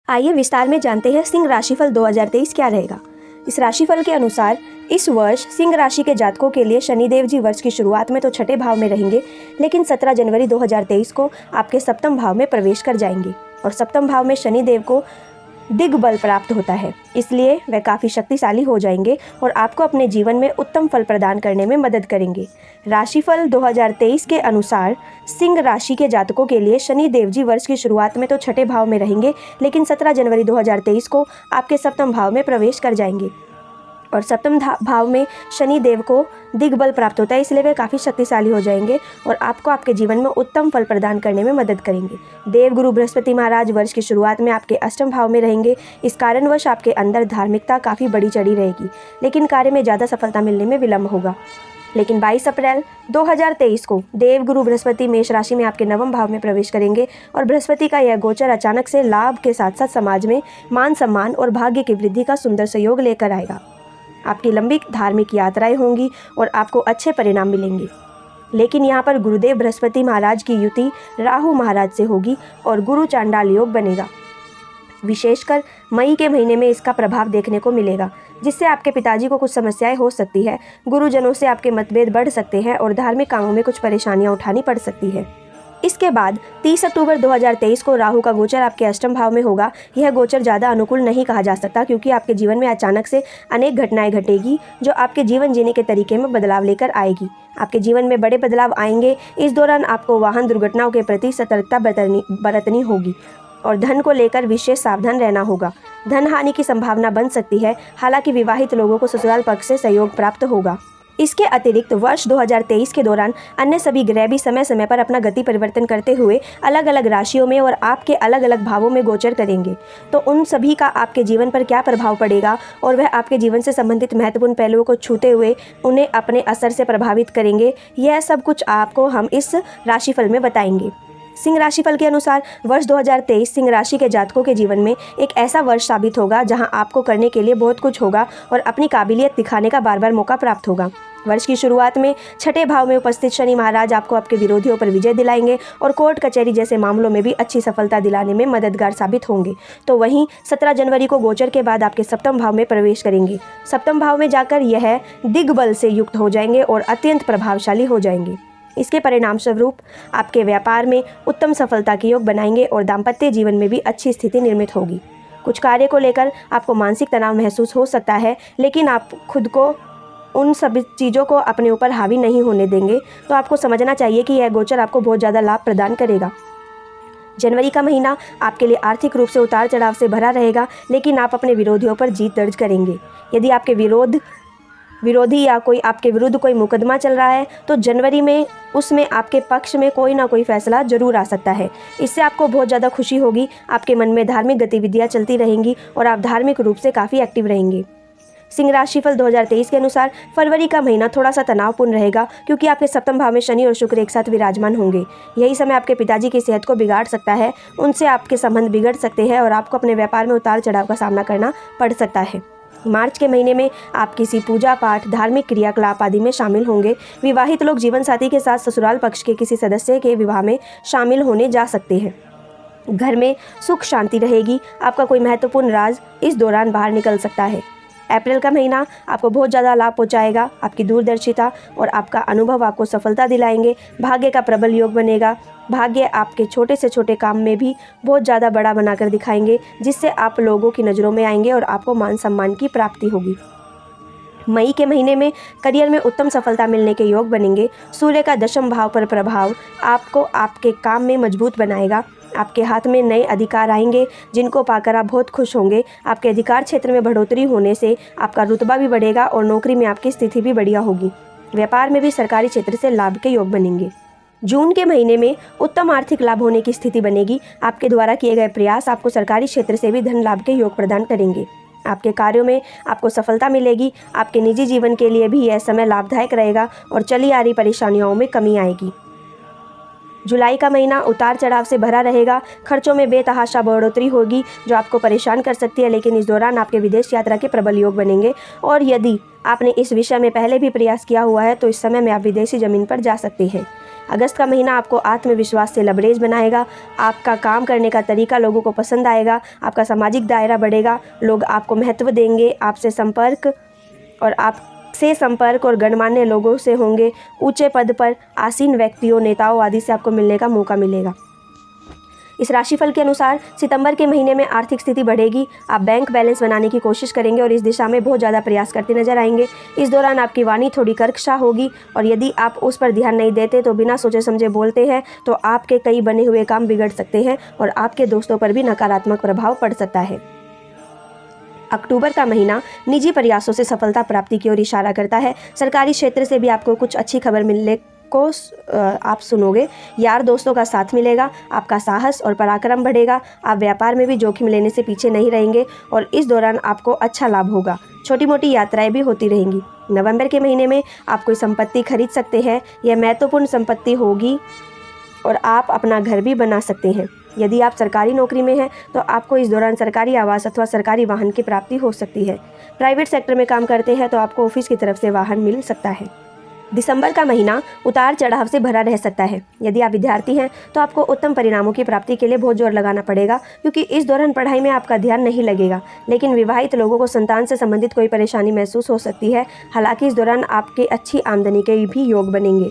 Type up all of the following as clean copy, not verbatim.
आइए विस्तार में जानते हैं सिंह राशिफल 2023 क्या रहेगा। इस राशिफल के अनुसार इस वर्ष सिंह राशि के जातकों के लिए शनिदेव जी वर्ष की शुरुआत में तो छठे भाव में रहेंगे, लेकिन 17 जनवरी 2023 को आपके सप्तम भाव में प्रवेश कर जाएंगे और सप्तम भाव में शनिदेव को दिग्बल प्राप्त होता है, इसलिए वह काफ़ी शक्तिशाली हो जाएंगे और आपको अपने जीवन में उत्तम फल प्रदान करने में मदद करेंगे। राशिफल 2023 के अनुसार सिंह राशि के जातकों के लिए शनि देव जी वर्ष की शुरुआत में तो छठे भाव में रहेंगे, लेकिन 17 जनवरी 2023 को आपके सप्तम भाव में प्रवेश कर जाएंगे और सप्तम भाव में शनि देव को दिग्बल प्राप्त होता है, इसलिए वे काफ़ी शक्तिशाली हो जाएंगे और आपको आपके जीवन में उत्तम फल प्रदान करने में मदद करेंगे। देवगुरु बृहस्पति महाराज वर्ष की शुरुआत में आपके अष्टम भाव में रहेंगे। इस कारणवश आपके अंदर धार्मिकता काफ़ी बढ़ी चढ़ी रहेगी, लेकिन कार्य में ज़्यादा सफलता मिलने में विलंब होगा। लेकिन 22 अप्रैल 2023 को देवगुरु बृहस्पति मेष राशि में आपके नवम भाव में प्रवेश करेंगे और बृहस्पति का यह गोचर अचानक से लाभ के साथ साथ समाज में मान सम्मान और भाग्य की वृद्धि का सुंदर सहयोग लेकर आएगा। आपकी लंबी धार्मिक यात्राएं होंगी और आपको अच्छे परिणाम मिलेंगे, लेकिन यहाँ पर गुरुदेव बृहस्पति महाराज की युति राहु महाराज से होगी और गुरु चांडाल योग बनेगा। विशेषकर मई के महीने में इसका प्रभाव देखने को मिलेगा, जिससे आपके पिताजी को कुछ समस्याएं हो सकती है, गुरुजनों से आपके मतभेद बढ़ सकते हैं और धार्मिक कामों में कुछ परेशानियां उठानी पड़ सकती है। इसके बाद 30 अक्टूबर 2023 को राहु का गोचर आपके अष्टम भाव में होगा। यह गोचर ज़्यादा अनुकूल नहीं कहा जा सकता, क्योंकि आपके जीवन में अचानक से अनेक घटनाएं घटेगी जो आपके जीवन जीने के तरीके में बदलाव लेकर आएगी। आपके जीवन में बड़े बदलाव आएंगे। इस दौरान आपको वाहन दुर्घटनाओं के प्रति सतर्कता बरतनी होगी और धन को लेकर विशेष सावधान रहना होगा। धन हानि की संभावना बन सकती है। हालांकि विवाहित लोगों को ससुराल पक्ष से सहयोग प्राप्त होगा। इसके अतिरिक्त वर्ष 2023 के दौरान अन्य सभी ग्रह भी समय समय पर अपना गति परिवर्तन करते हुए अलग अलग राशियों में और आपके अलग अलग भावों में गोचर करेंगे। तो उन सभी का आपके जीवन पर क्या प्रभाव पड़ेगा और वह आपके जीवन से संबंधित महत्वपूर्ण पहलुओं को छूते हुए उन्हें अपने असर से प्रभावित करेंगे, यह सब कुछ आपको हम इस राशिफल में बताएंगे। सिंह राशिफल के अनुसार वर्ष 2023 सिंह राशि के जातकों के जीवन में एक ऐसा वर्ष साबित होगा जहां आपको करने के लिए बहुत कुछ होगा और अपनी काबिलियत दिखाने का बार बार मौका प्राप्त होगा। वर्ष की शुरुआत में छठे भाव में उपस्थित शनि महाराज आपको आपके विरोधियों पर विजय दिलाएंगे और कोर्ट कचहरी जैसे मामलों में भी अच्छी सफलता दिलाने में मददगार साबित होंगे। तो वहीं 17 जनवरी को गोचर के बाद आपके सप्तम भाव में प्रवेश करेंगे। सप्तम भाव में जाकर यह दिग्बल से युक्त हो जाएंगे और अत्यंत प्रभावशाली हो जाएंगे। इसके परिणाम स्वरूप आपके व्यापार में उत्तम सफलता के योग बनाएंगे और दाम्पत्य जीवन में भी अच्छी स्थिति निर्मित होगी। कुछ कार्य को लेकर आपको मानसिक तनाव महसूस हो सकता है, लेकिन आप खुद को उन सभी चीज़ों को अपने ऊपर हावी नहीं होने देंगे। तो आपको समझना चाहिए कि यह गोचर आपको बहुत ज़्यादा लाभ प्रदान करेगा। जनवरी का महीना आपके लिए आर्थिक रूप से उतार चढ़ाव से भरा रहेगा, लेकिन आप अपने विरोधियों पर जीत दर्ज करेंगे। यदि आपके विरोधी या कोई आपके विरुद्ध कोई मुकदमा चल रहा है तो जनवरी में उसमें आपके पक्ष में कोई ना कोई फैसला जरूर आ सकता है। इससे आपको बहुत ज़्यादा खुशी होगी। आपके मन में धार्मिक गतिविधियां चलती रहेंगी और आप धार्मिक रूप से काफ़ी एक्टिव रहेंगे। सिंह राशिफल 2023 के अनुसार फरवरी का महीना थोड़ा सा तनावपूर्ण रहेगा, क्योंकि आपके सप्तम भाव में शनि और शुक्र एक साथ विराजमान होंगे। यही समय आपके पिताजी की सेहत को बिगाड़ सकता है, उनसे आपके संबंध बिगड़ सकते हैं और आपको अपने व्यापार में उतार चढ़ाव का सामना करना पड़ सकता है। मार्च के महीने में आप किसी पूजा पाठ, धार्मिक क्रियाकलाप आदि में शामिल होंगे। विवाहित लोग जीवन साथी के साथ ससुराल पक्ष के किसी सदस्य के विवाह में शामिल होने जा सकते हैं। घर में सुख शांति रहेगी। आपका कोई महत्वपूर्ण राज इस दौरान बाहर निकल सकता है। अप्रैल का महीना आपको बहुत ज़्यादा लाभ पहुंचाएगा। आपकी दूरदर्शिता और आपका अनुभव आपको सफलता दिलाएंगे। भाग्य का प्रबल योग बनेगा। भाग्य आपके छोटे से छोटे काम में भी बहुत ज़्यादा बड़ा बनाकर दिखाएंगे, जिससे आप लोगों की नज़रों में आएंगे और आपको मान सम्मान की प्राप्ति होगी। मई के महीने में करियर में उत्तम सफलता मिलने के योग बनेंगे। सूर्य का दशम भाव पर प्रभाव आपको आपके काम में मजबूत बनाएगा। आपके हाथ में नए अधिकार आएंगे, जिनको पाकर आप बहुत खुश होंगे। आपके अधिकार क्षेत्र में बढ़ोतरी होने से आपका रुतबा भी बढ़ेगा और नौकरी में आपकी स्थिति भी बढ़िया होगी। व्यापार में भी सरकारी क्षेत्र से लाभ के योग बनेंगे। जून के महीने में उत्तम आर्थिक लाभ होने की स्थिति बनेगी। आपके द्वारा किए गए प्रयास आपको सरकारी क्षेत्र से भी धन लाभ के योग प्रदान करेंगे। आपके कार्यों में आपको सफलता मिलेगी। आपके निजी जीवन के लिए भी यह समय लाभदायक रहेगा और चली आ रही परेशानियों में कमी आएगी। जुलाई का महीना उतार चढ़ाव से भरा रहेगा। खर्चों में बेतहाशा बढ़ोतरी होगी जो आपको परेशान कर सकती है, लेकिन इस दौरान आपके विदेश यात्रा के प्रबल योग बनेंगे और यदि आपने इस विषय में पहले भी प्रयास किया हुआ है तो इस समय में आप विदेशी ज़मीन पर जा सकते हैं। अगस्त का महीना आपको आत्मविश्वास से लबरेज बनाएगा। आपका काम करने का तरीका लोगों को पसंद आएगा। आपका सामाजिक दायरा बढ़ेगा। लोग आपको महत्व देंगे। आपसे संपर्क और गणमान्य लोगों से होंगे। ऊंचे पद पर आसीन व्यक्तियों, नेताओं आदि से आपको मिलने का मौका मिलेगा। इस राशिफल के अनुसार सितंबर के महीने में आर्थिक स्थिति बढ़ेगी। आप बैंक बैलेंस बनाने की कोशिश करेंगे और इस दिशा में बहुत ज़्यादा प्रयास करते नजर आएंगे। इस दौरान आपकी वाणी थोड़ी कर्कशा होगी और यदि आप उस पर ध्यान नहीं देते तो बिना सोचे समझे बोलते हैं तो आपके कई बने हुए काम बिगड़ सकते हैं और आपके दोस्तों पर भी नकारात्मक प्रभाव पड़ सकता है। अक्टूबर का महीना निजी प्रयासों से सफलता प्राप्ति की ओर इशारा करता है। सरकारी क्षेत्र से भी आपको कुछ अच्छी खबर मिलने को आप सुनोगे। यार दोस्तों का साथ मिलेगा। आपका साहस और पराक्रम बढ़ेगा। आप व्यापार में भी जोखिम लेने से पीछे नहीं रहेंगे और इस दौरान आपको अच्छा लाभ होगा। छोटी मोटी यात्राएं भी होती रहेंगी। नवंबर के महीने में आप कोई संपत्ति खरीद सकते हैं। यह महत्वपूर्ण संपत्ति होगी और आप अपना घर भी बना सकते हैं। यदि आप सरकारी नौकरी में हैं तो आपको इस दौरान सरकारी आवास अथवा सरकारी वाहन की प्राप्ति हो सकती है। प्राइवेट सेक्टर में काम करते हैं तो आपको ऑफिस की तरफ से वाहन मिल सकता है। दिसंबर का महीना उतार चढ़ाव से भरा रह सकता है। यदि आप विद्यार्थी हैं तो आपको उत्तम परिणामों की प्राप्ति के लिए बहुत जोर लगाना पड़ेगा, क्योंकि इस दौरान पढ़ाई में आपका ध्यान नहीं लगेगा। लेकिन विवाहित लोगों को संतान से संबंधित कोई परेशानी महसूस हो सकती है। हालांकि इस दौरान आपके अच्छी आमदनी के भी योग बनेंगे।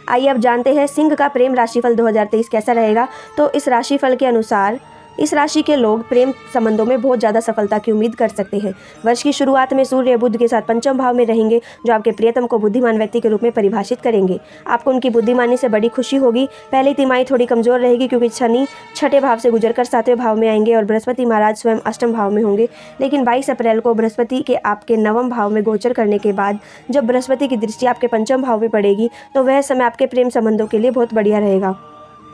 आइए अब जानते हैं सिंह का प्रेम राशिफल 2023 कैसा रहेगा। तो इस राशिफल के अनुसार इस राशि के लोग प्रेम संबंधों में बहुत ज़्यादा सफलता की उम्मीद कर सकते हैं। वर्ष की शुरुआत में सूर्य बुध के साथ पंचम भाव में रहेंगे, जो आपके प्रियतम को बुद्धिमान व्यक्ति के रूप में परिभाषित करेंगे। आपको उनकी बुद्धिमानी से बड़ी खुशी होगी। पहली तिमाही थोड़ी कमजोर रहेगी क्योंकि शनि छठे भाव से गुजरकर सातवें भाव में आएंगे और बृहस्पति महाराज स्वयं अष्टम भाव में होंगे। लेकिन 22 अप्रैल को बृहस्पति के आपके नवम भाव में गोचर करने के बाद जब बृहस्पति की दृष्टि आपके पंचम भाव में पड़ेगी तो वह समय आपके प्रेम संबंधों के लिए बहुत बढ़िया रहेगा।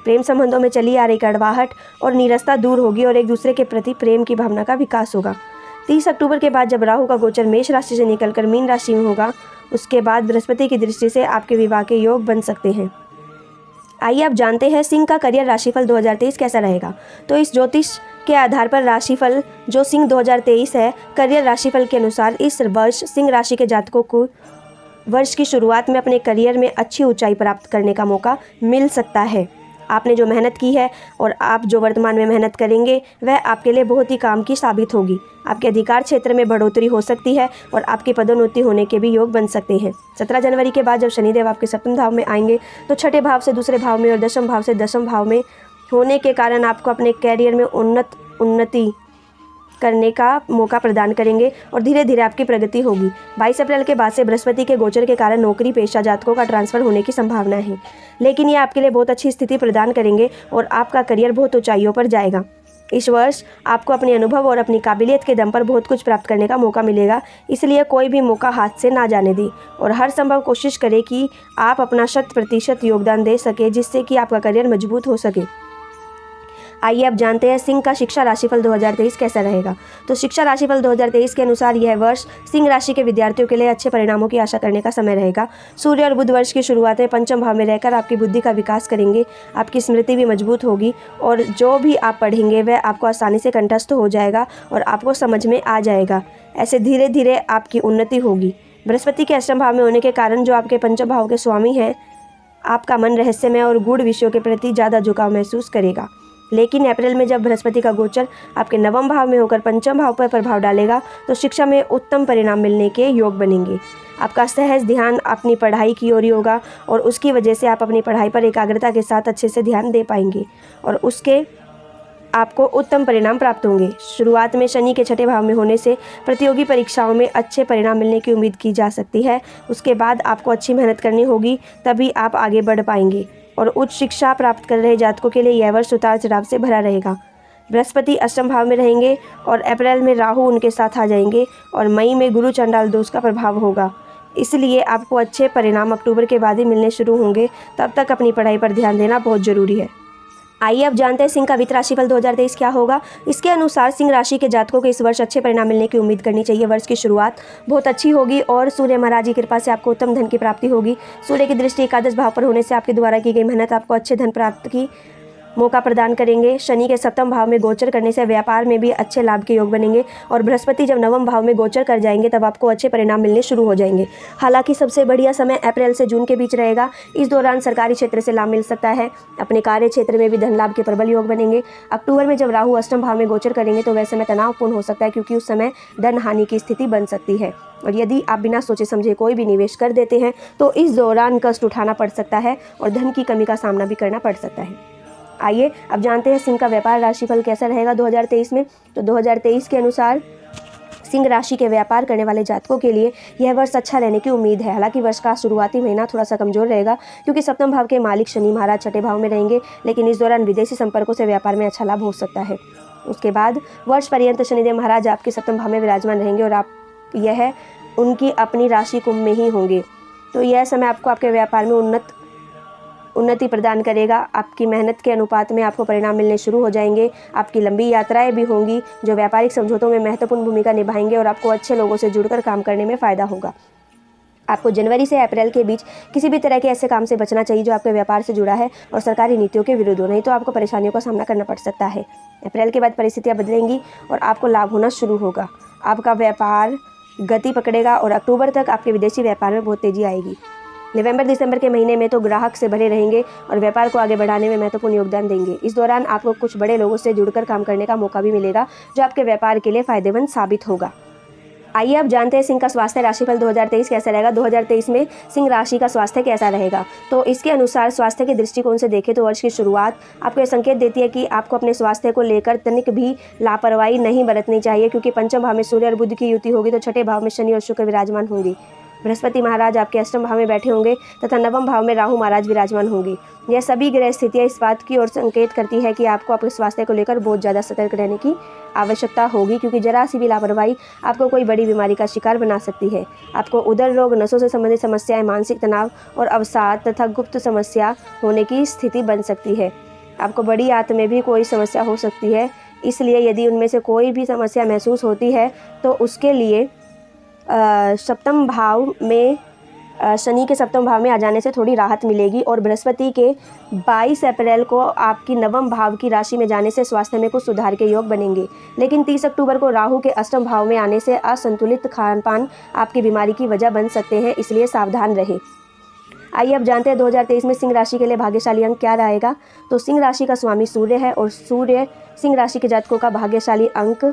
प्रेम संबंधों में चली आ रही कड़वाहट और नीरसता दूर होगी और एक दूसरे के प्रति प्रेम की भावना का विकास होगा। 30 अक्टूबर के बाद जब राहु का गोचर मेष राशि से निकलकर मीन राशि में होगा, उसके बाद बृहस्पति की दृष्टि से आपके विवाह के योग बन सकते हैं। आइए आप जानते हैं सिंह का करियर राशिफल 2023 कैसा रहेगा। तो इस ज्योतिष के आधार पर राशिफल जो सिंह 2023 है, करियर राशिफल के अनुसार इस वर्ष सिंह राशि के जातकों को वर्ष की शुरुआत में अपने करियर में अच्छी ऊंचाई प्राप्त करने का मौका मिल सकता है। आपने जो मेहनत की है और आप जो वर्तमान में मेहनत करेंगे वह आपके लिए बहुत ही काम की साबित होगी। आपके अधिकार क्षेत्र में बढ़ोतरी हो सकती है और आपकी पदोन्नति होने के भी योग बन सकते हैं। 17 जनवरी के बाद जब शनिदेव आपके सप्तम भाव में आएंगे तो छठे भाव से दूसरे भाव में और दशम भाव से दशम भाव में होने के कारण आपको अपने कैरियर में उन्नति करने का मौका प्रदान करेंगे और धीरे धीरे आपकी प्रगति होगी। 22 अप्रैल के बाद से बृहस्पति के गोचर के कारण नौकरी पेशा जातकों का ट्रांसफर होने की संभावना है, लेकिन ये आपके लिए बहुत अच्छी स्थिति प्रदान करेंगे और आपका करियर बहुत ऊंचाइयों पर जाएगा। इस वर्ष आपको अपने अनुभव और अपनी काबिलियत के दम पर बहुत कुछ प्राप्त करने का मौका मिलेगा, इसलिए कोई भी मौका हाथ से ना जाने दें और हर संभव कोशिश करें कि आप अपना 100% योगदान दे सके, जिससे कि आपका करियर मजबूत हो सके। आइए अब जानते हैं सिंह का शिक्षा राशिफल 2023 कैसा रहेगा। तो शिक्षा राशिफल 2023 के अनुसार यह वर्ष सिंह राशि के विद्यार्थियों के लिए अच्छे परिणामों की आशा करने का समय रहेगा। सूर्य और बुध वर्ष की शुरुआत में पंचम भाव में रहकर आपकी बुद्धि का विकास करेंगे। आपकी स्मृति भी मजबूत होगी और जो भी आप पढ़ेंगे वह आपको आसानी से कंठस्थ हो जाएगा और आपको समझ में आ जाएगा। ऐसे धीरे धीरे आपकी उन्नति होगी। बृहस्पति के अष्टम भाव में होने के कारण जो आपके पंचम भाव के स्वामी हैं, आपका मन रहस्यमय और गूढ़ विषयों के प्रति ज़्यादा झुकाव महसूस करेगा। लेकिन अप्रैल में जब बृहस्पति का गोचर आपके नवम भाव में होकर पंचम भाव पर प्रभाव डालेगा तो शिक्षा में उत्तम परिणाम मिलने के योग बनेंगे। आपका सहज ध्यान अपनी पढ़ाई की ओर होगा और उसकी वजह से आप अपनी पढ़ाई पर एकाग्रता के साथ अच्छे से ध्यान दे पाएंगे और उसके आपको उत्तम परिणाम प्राप्त होंगे। शुरुआत में शनि के छठे भाव में होने से प्रतियोगी परीक्षाओं में अच्छे परिणाम मिलने की उम्मीद की जा सकती है। उसके बाद आपको अच्छी मेहनत करनी होगी, तभी आप आगे बढ़ पाएंगे और उच्च शिक्षा प्राप्त कर रहे जातकों के लिए यह वर्ष उतार चढ़ाव से भरा रहेगा। बृहस्पति अष्टम भाव में रहेंगे और अप्रैल में राहु उनके साथ आ जाएंगे और मई में गुरु चंडाल दोष का प्रभाव होगा। इसलिए आपको अच्छे परिणाम अक्टूबर के बाद ही मिलने शुरू होंगे। तब तक अपनी पढ़ाई पर ध्यान देना बहुत ज़रूरी है। आइए अब जानते हैं सिंह का वित्त राशिफल 2023 क्या होगा। इसके अनुसार सिंह राशि के जातकों को इस वर्ष अच्छे परिणाम मिलने की उम्मीद करनी चाहिए। वर्ष की शुरुआत बहुत अच्छी होगी और सूर्य महाराज की कृपा से आपको उत्तम धन की प्राप्ति होगी। सूर्य की दृष्टि एकादश भाव पर होने से आपके द्वारा की गई मेहनत आपको अच्छे धन प्राप्त की मौका प्रदान करेंगे। शनि के सप्तम भाव में गोचर करने से व्यापार में भी अच्छे लाभ के योग बनेंगे और बृहस्पति जब नवम भाव में गोचर कर जाएंगे तब आपको अच्छे परिणाम मिलने शुरू हो जाएंगे। हालांकि सबसे बढ़िया समय अप्रैल से जून के बीच रहेगा। इस दौरान सरकारी क्षेत्र से लाभ मिल सकता है। अपने कार्य क्षेत्र में भी धन लाभ के प्रबल योग बनेंगे। अक्टूबर में जब राहु अष्टम भाव में गोचर करेंगे तो वह समय तनावपूर्ण हो सकता है, क्योंकि उस समय धन हानि की स्थिति बन सकती है और यदि आप बिना सोचे समझे कोई भी निवेश कर देते हैं तो इस दौरान कष्ट उठाना पड़ सकता है और धन की कमी का सामना भी करना पड़ सकता है। आइए अब जानते हैं सिंह का व्यापार राशिफल कैसा रहेगा 2023 में। तो 2023 के अनुसार सिंह राशि के व्यापार करने वाले जातकों के लिए यह वर्ष अच्छा रहने की उम्मीद है। हालांकि वर्ष का शुरुआती महीना थोड़ा सा कमजोर रहेगा, क्योंकि सप्तम भाव के मालिक शनि महाराज छठे भाव में रहेंगे, लेकिन इस दौरान विदेशी संपर्कों से व्यापार में अच्छा लाभ हो सकता है। उसके बाद वर्ष पर्यंत शनिदेव महाराज आपके सप्तम भाव में विराजमान रहेंगे और यह उनकी अपनी राशि कुंभ में ही होंगे। तो यह समय आपको आपके व्यापार में उन्नति प्रदान करेगा। आपकी मेहनत के अनुपात में आपको परिणाम मिलने शुरू हो जाएंगे। आपकी लंबी यात्राएं भी होंगी जो व्यापारिक समझौतों में महत्वपूर्ण भूमिका निभाएंगे और आपको अच्छे लोगों से जुड़कर काम करने में फ़ायदा होगा। आपको जनवरी से अप्रैल के बीच किसी भी तरह के ऐसे काम से बचना चाहिए जो आपके व्यापार से जुड़ा है और सरकारी नीतियों के विरुद्ध हो, नहीं तो आपको परेशानियों का सामना करना पड़ सकता है। अप्रैल के बाद परिस्थितियाँ बदलेंगी और आपको लाभ होना शुरू होगा। आपका व्यापार गति पकड़ेगा और अक्टूबर तक आपके विदेशी व्यापार में बहुत तेज़ी आएगी। नवंबर दिसंबर के महीने में तो ग्राहक से भरे रहेंगे और व्यापार को आगे बढ़ाने में महत्वपूर्ण योगदान देंगे। इस दौरान आपको कुछ बड़े लोगों से जुड़कर काम करने का मौका भी मिलेगा, जो आपके व्यापार के लिए फायदेमंद साबित होगा। आइए अब जानते हैं सिंह का स्वास्थ्य राशिफल 2023 कैसा रहेगा। 2023 में सिंह राशि का स्वास्थ्य कैसा रहेगा। तो इसके अनुसार स्वास्थ्य के दृष्टिकोण से देखें तो वर्ष की शुरुआत आपको यह संकेत देती है कि आपको अपने स्वास्थ्य को लेकर तनिक भी लापरवाही नहीं बरतनी चाहिए, क्योंकि पंचम भाव में सूर्य और बुध की युति होगी तो छठे भाव में शनि और शुक्र विराजमान होंगे। बृहस्पति महाराज आपके अष्टम भाव में बैठे होंगे तथा नवम भाव में राहु महाराज विराजमान होंगी। यह सभी ग्रह स्थितियाँ इस बात की ओर संकेत करती है कि आपको अपने स्वास्थ्य को लेकर बहुत ज़्यादा सतर्क रहने की आवश्यकता होगी, क्योंकि जरा सी भी लापरवाही आपको कोई बड़ी बीमारी का शिकार बना सकती है। आपको उदर रोग, नसों से संबंधित समस्याएं, मानसिक तनाव और अवसाद तथा गुप्त समस्या होने की स्थिति बन सकती है। आपको बड़ी आंत में भी कोई समस्या हो सकती है, इसलिए यदि उनमें से कोई भी समस्या महसूस होती है तो उसके लिए सप्तम भाव में शनि के सप्तम भाव में आ जाने से थोड़ी राहत मिलेगी और बृहस्पति के 22 अप्रैल को आपकी नवम भाव की राशि में जाने से स्वास्थ्य में कुछ सुधार के योग बनेंगे। लेकिन 30 अक्टूबर को राहु के अष्टम भाव में आने से असंतुलित खान पान आपकी बीमारी की वजह बन सकते हैं, इसलिए सावधान रहें। आइए अब जानते हैं 2023 में सिंह राशि के लिए भाग्यशाली अंक क्या रहेगा। तो सिंह राशि का स्वामी सूर्य है और सूर्य सिंह राशि के जातकों का भाग्यशाली अंक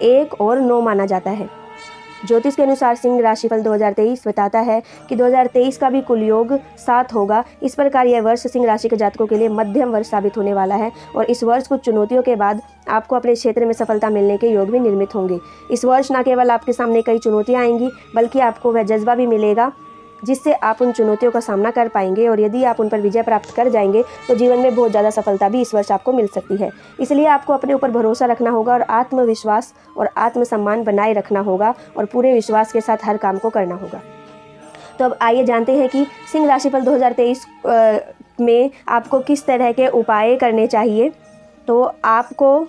1 और 9 माना जाता है। ज्योतिष के अनुसार सिंह राशिफल 2023 बताता है कि 2023 का भी कुल योग 7 होगा। इस प्रकार यह वर्ष सिंह राशि के जातकों के लिए मध्यम वर्ष साबित होने वाला है और इस वर्ष कुछ चुनौतियों के बाद आपको अपने क्षेत्र में सफलता मिलने के योग भी निर्मित होंगे। इस वर्ष न केवल आपके सामने कई चुनौतियां आएंगी, बल्कि आपको वह जज्बा भी मिलेगा जिससे आप उन चुनौतियों का सामना कर पाएंगे और यदि आप उन पर विजय प्राप्त कर जाएंगे तो जीवन में बहुत ज़्यादा सफलता भी इस वर्ष आपको मिल सकती है। इसलिए आपको अपने ऊपर भरोसा रखना होगा और आत्मविश्वास और आत्मसम्मान बनाए रखना होगा और पूरे विश्वास के साथ हर काम को करना होगा। तो अब आइए जानते हैं कि सिंह राशिफल 2023 में आपको किस तरह के उपाय करने चाहिए। तो आपको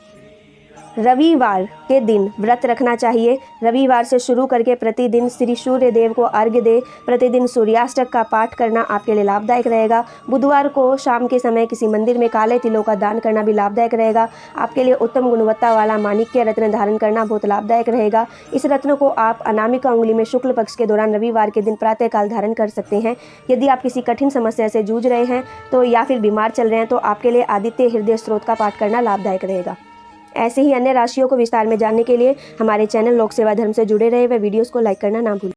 रविवार के दिन व्रत रखना चाहिए। रविवार से शुरू करके प्रतिदिन श्री सूर्य देव को अर्घ्य दे, प्रतिदिन सूर्याष्टक का पाठ करना आपके लिए लाभदायक रहेगा। बुधवार को शाम के समय किसी मंदिर में काले तिलों का दान करना भी लाभदायक रहेगा। आपके लिए उत्तम गुणवत्ता वाला माणिक्य रत्न धारण करना बहुत लाभदायक रहेगा। इस रत्न को आप अनामिका उंगली में शुक्ल पक्ष के दौरान रविवार के दिन प्रातःकाल धारण कर सकते हैं। यदि आप किसी कठिन समस्या से जूझ रहे हैं तो या फिर बीमार चल रहे हैं तो आपके लिए आदित्य हृदय स्त्रोत का पाठ करना लाभदायक रहेगा। ऐसे ही अन्य राशियों को विस्तार में जानने के लिए हमारे चैनल लोक सेवा धर्म से जुड़े रहे व वीडियोस को लाइक करना ना भूलें।